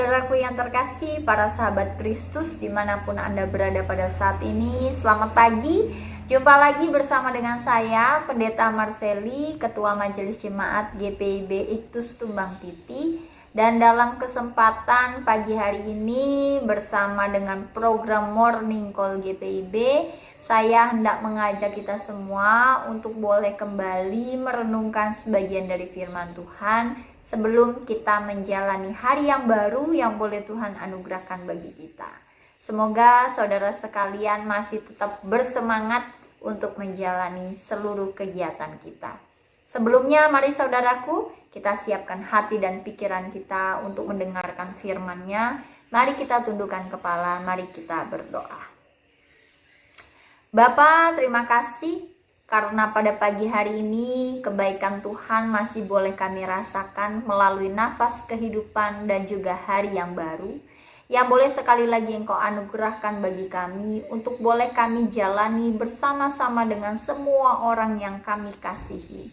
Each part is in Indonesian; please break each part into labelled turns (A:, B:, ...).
A: Saudaraku yang terkasih, para sahabat Kristus dimanapun Anda berada pada saat ini, selamat pagi. Jumpa lagi bersama dengan saya, Pendeta Marceli, Ketua Majelis Jemaat GPIB Iktus Tumbang Titi. Dan dalam kesempatan pagi hari ini bersama dengan program Morning Call GPIB, saya hendak mengajak kita semua untuk boleh kembali merenungkan sebagian dari firman Tuhan sebelum kita menjalani hari yang baru yang boleh Tuhan anugerahkan bagi kita. Semoga saudara sekalian masih tetap bersemangat untuk menjalani seluruh kegiatan kita. Sebelumnya mari saudaraku, kita siapkan hati dan pikiran kita untuk mendengarkan firman-Nya. Mari kita tundukkan kepala, mari kita berdoa. Bapa, terima kasih karena pada pagi hari ini kebaikan Tuhan masih boleh kami rasakan melalui nafas kehidupan dan juga hari yang baru. Yang boleh sekali lagi Engkau anugerahkan bagi kami untuk boleh kami jalani bersama-sama dengan semua orang yang kami kasihi.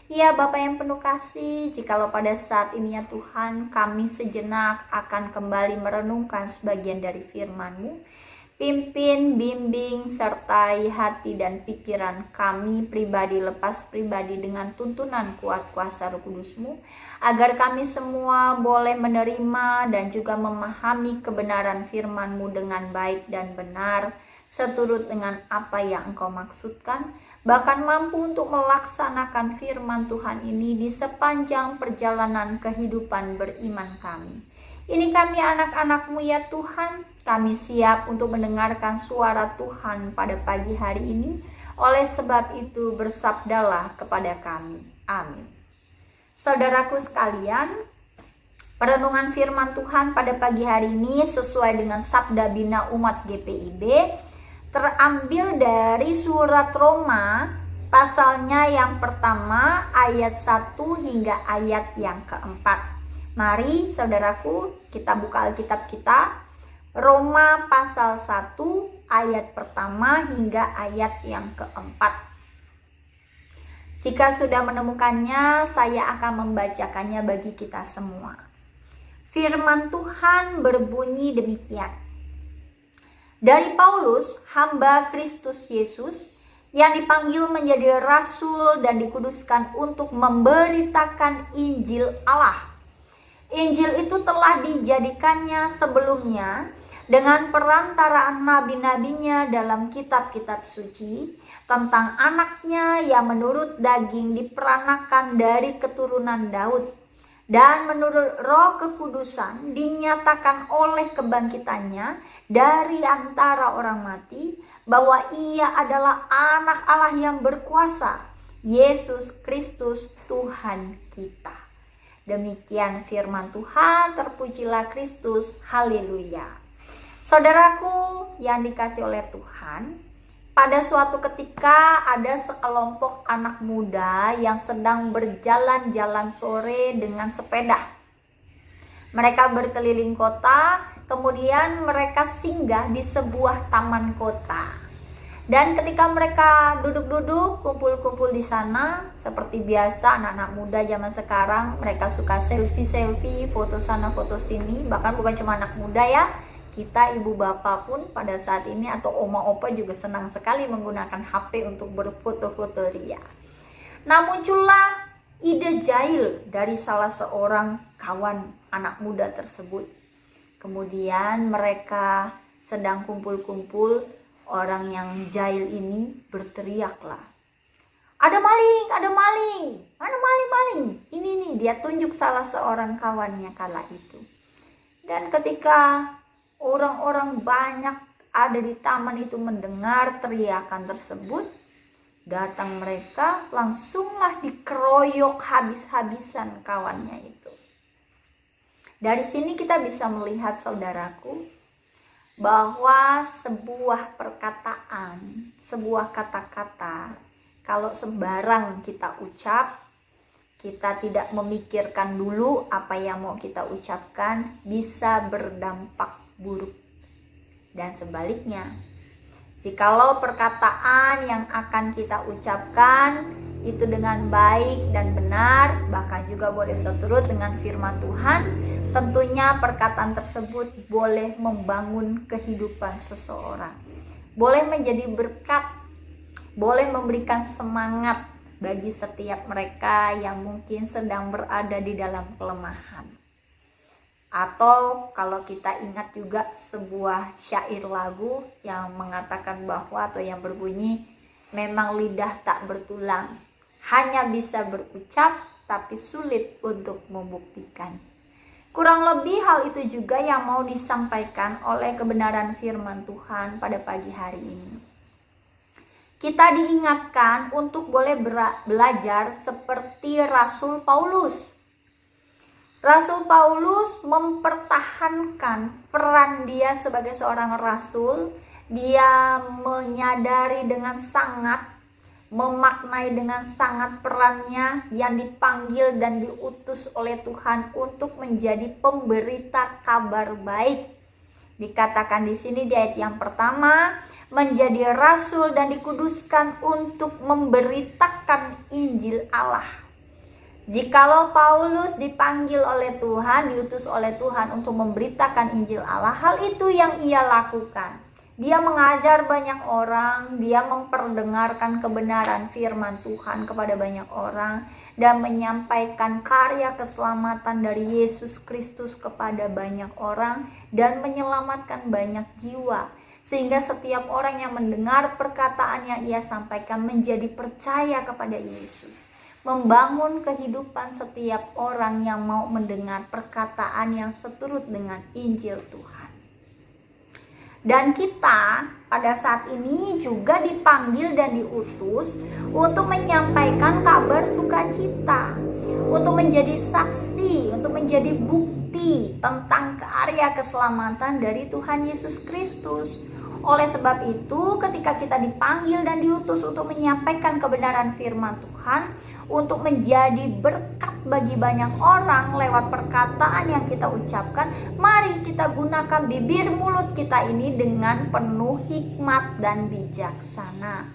A: Ya Bapa yang penuh kasih, jikalau pada saat ini ya Tuhan kami sejenak akan kembali merenungkan sebagian dari firman-Mu. Pimpin, bimbing, sertai hati dan pikiran kami pribadi lepas pribadi dengan tuntunan kuat kuasa Roh Kudus-Mu, agar kami semua boleh menerima dan juga memahami kebenaran firman-Mu dengan baik dan benar, seturut dengan apa yang Engkau maksudkan, bahkan mampu untuk melaksanakan firman Tuhan ini di sepanjang perjalanan kehidupan beriman kami. Ini kami anak-anak-Mu ya Tuhan, kami siap untuk mendengarkan suara Tuhan pada pagi hari ini. Oleh sebab itu bersabdalah kepada kami. Amin. Saudaraku sekalian, perenungan firman Tuhan pada pagi hari ini sesuai dengan Sabda Bina Umat GPIB terambil dari surat Roma pasalnya yang pertama ayat 1 hingga ayat yang keempat. Mari saudaraku kita buka Alkitab kita, Roma pasal 1 ayat pertama hingga ayat yang keempat. Jika sudah menemukannya, saya akan membacakannya bagi kita semua. Firman Tuhan berbunyi demikian. Dari Paulus, hamba Kristus Yesus, yang dipanggil menjadi rasul dan dikuduskan untuk memberitakan Injil Allah. Injil itu telah dijadikannya sebelumnya dengan perantaraan nabi-nabinya dalam kitab-kitab suci tentang anaknya yang menurut daging diperanakan dari keturunan Daud dan menurut Roh Kekudusan dinyatakan oleh kebangkitannya dari antara orang mati bahwa ia adalah anak Allah yang berkuasa, Yesus Kristus Tuhan kita. Demikian firman Tuhan, terpujilah Kristus, haleluya. Saudaraku yang dikasih oleh Tuhan, pada suatu ketika ada sekelompok anak muda yang sedang berjalan-jalan sore dengan sepeda. Mereka berkeliling kota, kemudian mereka singgah di sebuah taman kota. Dan ketika mereka duduk-duduk, kumpul-kumpul di sana, seperti biasa anak-anak muda zaman sekarang, mereka suka selfie-selfie, foto sana, foto sini. Bahkan bukan cuma anak muda ya, kita ibu bapak pun pada saat ini atau oma opa juga senang sekali menggunakan HP untuk berfoto-foto ria. Nah, muncullah ide jahil dari salah seorang kawan anak muda tersebut. Kemudian mereka sedang kumpul-kumpul. Orang yang jahil ini berteriaklah, ada maling, ada maling, ada maling. Ini nih, dia tunjuk salah seorang kawannya kala itu. Dan ketika orang-orang banyak ada di taman itu mendengar teriakan tersebut, datang mereka, langsunglah dikeroyok habis-habisan kawannya itu. Dari sini kita bisa melihat saudaraku, bahwa sebuah perkataan, sebuah kata-kata, kalau sembarang kita ucap, kita tidak memikirkan dulu apa yang mau kita ucapkan, bisa berdampak buruk. Dan sebaliknya, jikalau perkataan yang akan kita ucapkan itu dengan baik dan benar, bahkan juga boleh seturut dengan firman Tuhan, tentunya perkataan tersebut boleh membangun kehidupan seseorang, boleh menjadi berkat, boleh memberikan semangat bagi setiap mereka yang mungkin sedang berada di dalam kelemahan. Atau kalau kita ingat juga sebuah syair lagu yang mengatakan bahwa atau yang berbunyi, memang lidah tak bertulang, hanya bisa berucap tapi sulit untuk membuktikan. Kurang lebih hal itu juga yang mau disampaikan oleh kebenaran firman Tuhan pada pagi hari ini. Kita diingatkan untuk boleh belajar seperti Rasul Paulus. Rasul Paulus mempertahankan peran dia sebagai seorang rasul. Dia menyadari dengan sangat, memaknai dengan sangat perannya yang dipanggil dan diutus oleh Tuhan untuk menjadi pemberita kabar baik. Dikatakan di sini di ayat yang pertama, menjadi rasul dan dikuduskan untuk memberitakan Injil Allah. Jikalau Paulus dipanggil oleh Tuhan, diutus oleh Tuhan untuk memberitakan Injil Allah, hal itu yang ia lakukan. Dia mengajar banyak orang, dia memperdengarkan kebenaran firman Tuhan kepada banyak orang, dan menyampaikan karya keselamatan dari Yesus Kristus kepada banyak orang, dan menyelamatkan banyak jiwa. Sehingga setiap orang yang mendengar perkataan yang ia sampaikan menjadi percaya kepada Yesus. Membangun kehidupan setiap orang yang mau mendengar perkataan yang seturut dengan Injil Tuhan. Dan kita pada saat ini juga dipanggil dan diutus untuk menyampaikan kabar sukacita, untuk menjadi saksi, untuk menjadi bukti tentang karya keselamatan dari Tuhan Yesus Kristus. Oleh sebab itu, ketika kita dipanggil dan diutus untuk menyampaikan kebenaran firman Tuhan, untuk menjadi berkat bagi banyak orang lewat perkataan yang kita ucapkan, mari kita gunakan bibir mulut kita ini dengan penuh hikmat dan bijaksana.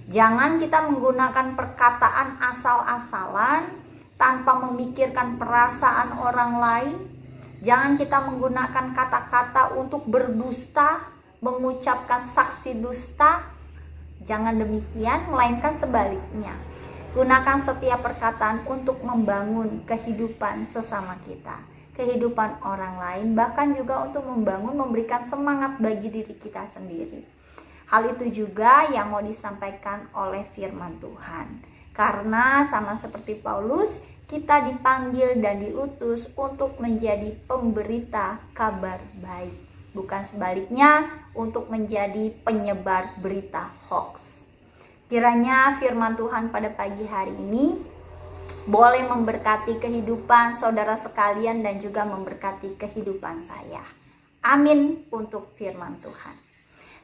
A: Jangan kita menggunakan perkataan asal-asalan tanpa memikirkan perasaan orang lain. Jangan kita menggunakan kata-kata untuk berdusta, mengucapkan saksi dusta. Jangan demikian, melainkan sebaliknya. Gunakan setiap perkataan untuk membangun kehidupan sesama kita, kehidupan orang lain, bahkan juga untuk membangun, memberikan semangat bagi diri kita sendiri. Hal itu juga yang mau disampaikan oleh firman Tuhan. Karena sama seperti Paulus, kita dipanggil dan diutus untuk menjadi pemberita kabar baik. Bukan sebaliknya, untuk menjadi penyebar berita hoax. Kiranya firman Tuhan pada pagi hari ini boleh memberkati kehidupan saudara sekalian dan juga memberkati kehidupan saya. Amin untuk firman Tuhan.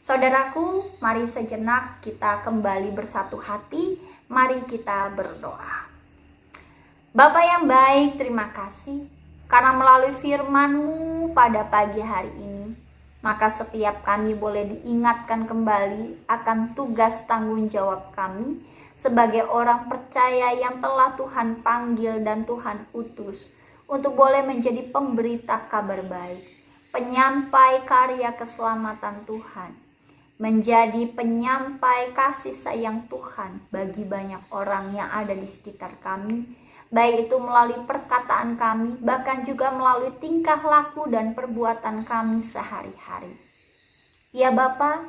A: Saudaraku, mari sejenak kita kembali bersatu hati, mari kita berdoa. Bapa yang baik, terima kasih karena melalui firman-Mu pada pagi hari ini, maka setiap kami boleh diingatkan kembali akan tugas tanggung jawab kami sebagai orang percaya yang telah Tuhan panggil dan Tuhan utus untuk boleh menjadi pemberita kabar baik, penyampai karya keselamatan Tuhan, menjadi penyampai kasih sayang Tuhan bagi banyak orang yang ada di sekitar kami, baik itu melalui perkataan kami, bahkan juga melalui tingkah laku dan perbuatan kami sehari-hari. Ya Bapa,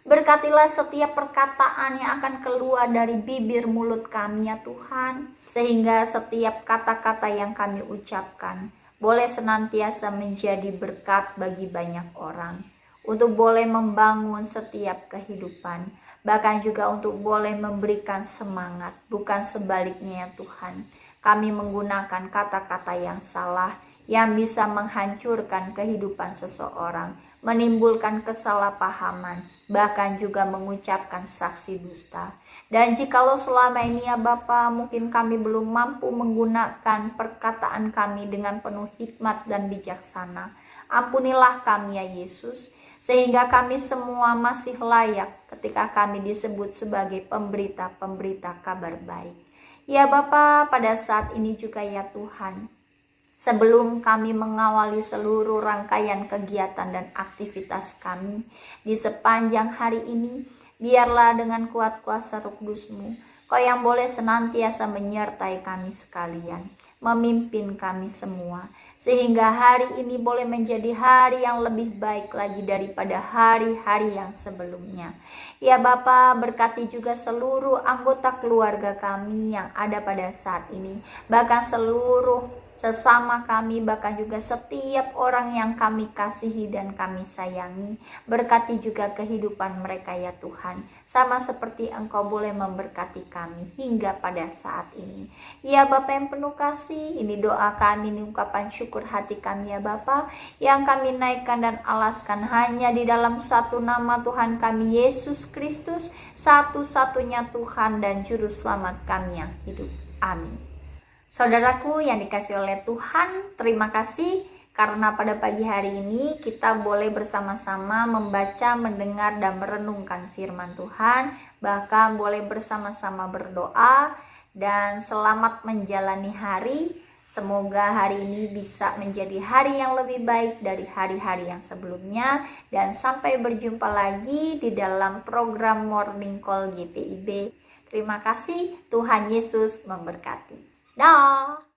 A: berkatilah setiap perkataan yang akan keluar dari bibir mulut kami ya Tuhan, sehingga setiap kata-kata yang kami ucapkan boleh senantiasa menjadi berkat bagi banyak orang, untuk boleh membangun setiap kehidupan, bahkan juga untuk boleh memberikan semangat, bukan sebaliknya ya Tuhan. Kami menggunakan kata-kata yang salah yang bisa menghancurkan kehidupan seseorang, menimbulkan kesalahpahaman, bahkan juga mengucapkan saksi dusta. Dan jikalau selama ini ya Bapa, mungkin kami belum mampu menggunakan perkataan kami dengan penuh hikmat dan bijaksana, ampunilah kami ya Yesus, sehingga kami semua masih layak ketika kami disebut sebagai pemberita-pemberita kabar baik. Ya Bapa, pada saat ini juga ya Tuhan, Sebelum kami mengawali seluruh rangkaian kegiatan dan aktivitas kami di sepanjang hari ini, biarlah dengan kuat kuasa Roh Kudus-Mu, Kau yang boleh senantiasa menyertai kami sekalian, memimpin kami semua, sehingga hari ini boleh menjadi hari yang lebih baik lagi daripada hari-hari yang sebelumnya. Ya Bapa, berkati juga seluruh anggota keluarga kami yang ada pada saat ini, bahkan seluruh sesama kami, bahkan juga setiap orang yang kami kasihi dan kami sayangi. Berkati juga kehidupan mereka ya Tuhan, sama seperti Engkau boleh memberkati kami hingga pada saat ini. Ya Bapa yang penuh kasih, ini doa kami, ini ungkapan syukur hati kami ya Bapa, yang kami naikkan dan alaskan hanya di dalam satu nama Tuhan kami, Yesus Kristus, satu-satunya Tuhan dan Juru Selamat kami yang hidup. Amin. Saudaraku yang dikasih oleh Tuhan, terima kasih karena pada pagi hari ini kita boleh bersama-sama membaca, mendengar, dan merenungkan firman Tuhan. Bahkan boleh bersama-sama berdoa dan selamat menjalani hari. Semoga hari ini bisa menjadi hari yang lebih baik dari hari-hari yang sebelumnya. Dan sampai berjumpa lagi di dalam program Morning Call GPIB. Terima kasih, Tuhan Yesus memberkati. Dah.